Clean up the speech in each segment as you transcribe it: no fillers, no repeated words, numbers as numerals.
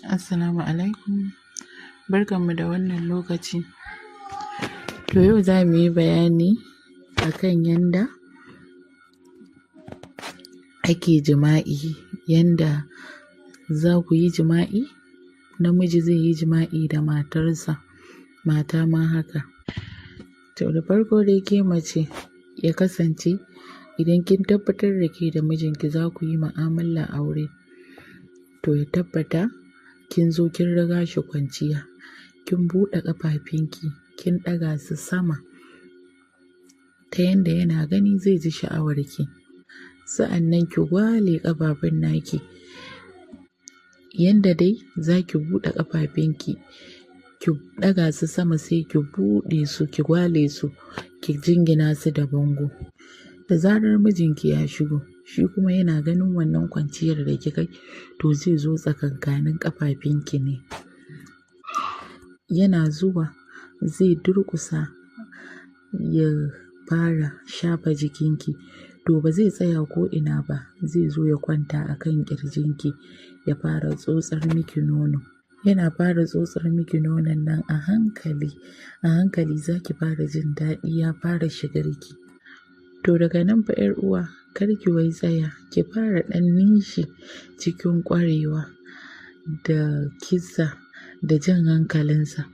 Assalamu alaikum, barkanmu da wannan lokaci. To yau za mu yi bayani akan yanda ake jima'i, yanda za ku yi jima'i, namiji zai yi jima'i da matarsa, mata ma haka. To da farko dai ke mace ya kasance idan kin tabbatar da ke da mijinki za ku yi mu'amalar aure, to ya tabbata kin zo kin riga shi kwanciya, kin buɗe ƙafafunki, kin ɗaga su sama ta yanda yana gani zai ji sha'awarki. Sa'annan ki gwale ƙafafun naki yanda dai za ki buɗe ƙafafunki, ki ɗaga su sama sai ki buɗe su, ki gwale su, ki jingina su da bango. Da zarar mijinki ya shigo, shi kuma yana ganin wannan kwanciyar da kika yi, to zai zo tsakankanin ƙafafunki ne. Yana zuwa zai durƙusa ya fara shafa jikinki, to ba zai tsaya ko ina ba, zai zo ya kwanta a kan ƙirjinki ya fara tsotsar miki nono. Yana fara tsotsar miki nonon nan a hankali za ki fara jin daɗi ya fara shigarki. To daga nan fa 'yar uwa kar ki wai tsaya, ki fara ɗan nishi cikin ƙwarewa da kisa da jan hankalinsa,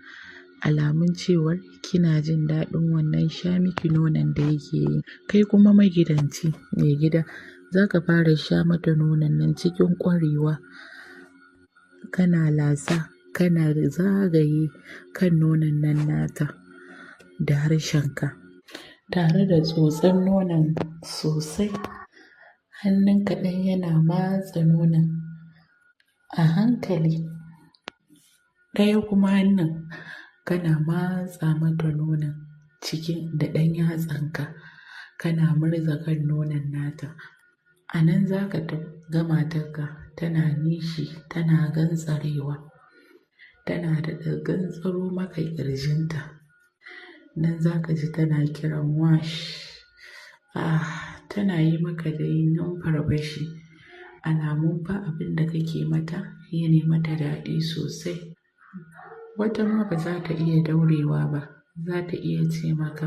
alamun cewar kina jin daɗin wannan sha miki nonon da yake yi. Kai kuma magidanci, mai gida, za ka fara sha mata nonon nan cikin ƙwarewa, kana lasa, kana zagaye kan nonon nan nata da harshenka, tare da tsotsar nonon sosai. Hannunka ɗaya yana matse nonon a hankali, ɗaya kuma hannun kana matsa mata nonon cikin da ɗan yatsanka, kana murza kan nonon nata. A nan za ka ga matarka tana nishi, tana gantsarewa, tana daɗa gantsaro maka ƙirjinta. Nan za ka ji tana kiran wash, tana yi maka dai numfarfashi, alamun fa abin da kake mata yana mata daɗi sosai. Wata ma ba za ta iya daurewa ba, za ta iya ce maka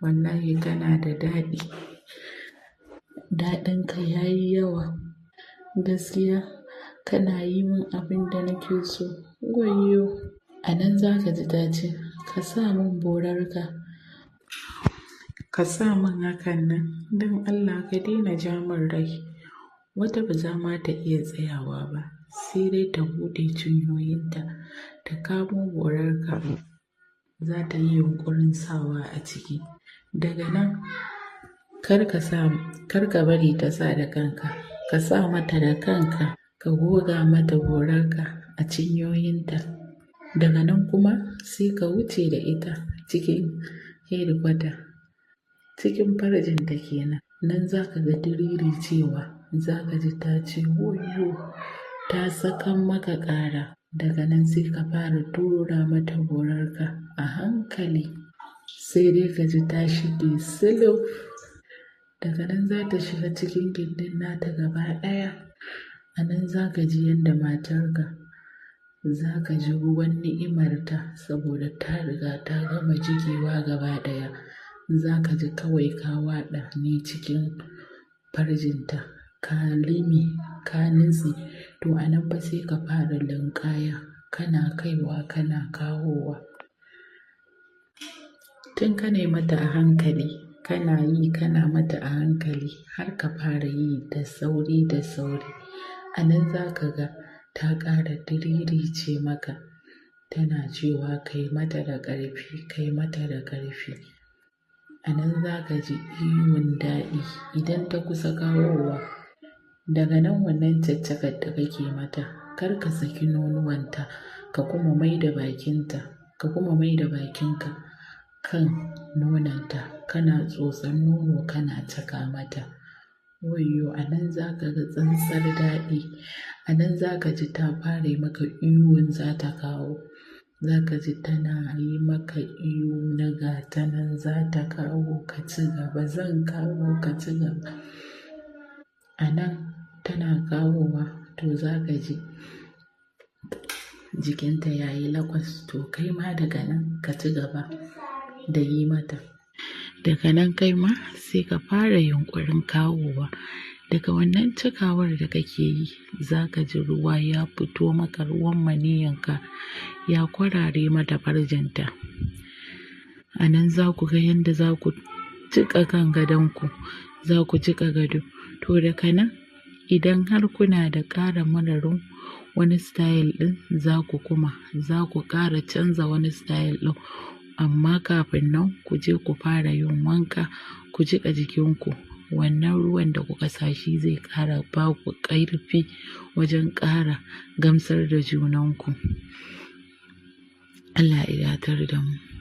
wallahi kana da daɗi, daɗinka ya yi yawa, gaskiya kana yi min abin da nake so, wayyo. A nan za ka ji ta ce ka sa min borarka, ka sa min hakan nan, don Allah ka daina ja min rai. Wata ba za ma ta iya tsayawa ba, sai dai ta buɗe cinyoyinta ta kamo borarka, za ta yi yunƙurin sawa a ciki. Daga nan kar ka bari ta sa da kanka, ka sa mata da kanka, ka goga mata borarka a cinyoyinta. Daga nan kuma sai ka wuce da ita cikin hedikwata, cikin farjinta kenan. Nan za ka ga diriricewa, za ka ji ta ce wayyo, ta sakan maka ƙara. Daga nan sai ka fara tura mata borarka a hankali, sai dai ka ji ta shige silif. Daga nan za ta shiga cikin gindin nata gaba ɗaya. A nan za ka ji yanda matarka za ka ji ruwan ni'imarta, saboda ta riga ta gama jigewa gaba ɗaya. Za ka ji kawai ka waɗa ne cikin farjinta, ka lime, ka nutse. To a nan fa sai ka fara linƙaya, kana kaiwa kana kawowa. Tun kana yi mata a hankali, kana yi kana mata a hankali har ka fara yi da sauri da sauri. A nan za ka ga ta ƙara diririce maka, tana cewa kai mata da ƙarfi, kai mata da ƙarfi. A nan za ka ji ihun daɗi idan ta kusa kawowa. Daga nan wannan caccakar da kake mata, kar ka saki nonuwanta, ka kuma mai da bakinka kan nononta, kana tsotsar nono kana caka mata. Wayyo, a nan za ka ga tsantsar daɗi. A nan za ka ji ta fara yi maka ihun za ta kawo. Za ka ji tana yi maka ihu na gata nan za ta kawo, ka ci gaba, zan kawo, ka ci gaba. A nan tana kawowa, to za ka ji jikinta ya yi lakwas to kai ma daga nan ka ci gaba da yi mata. Daga nan kai ma sai ka fara yunƙurin kawowa. Daga wannan cikawar da kake yi za ka ji ruwa ya fito maka, ruwan maniyyanka ya kwarare mata farjinta. A nan za ku ga yadda za ku jiƙa kan gadonku, za ku jiƙa gado. To daga nan idan har kuna da ƙara mararin wani style ɗin za ku ƙara canza wani style ɗin. Amma kafin nan ku je ku fara yin wanka, ku jiƙa jikinku. Wannan ruwan da kuka sa shi zai ƙara ba ku ƙarfi wajen ƙara gamsar da junanku. Allah ya datar da mu.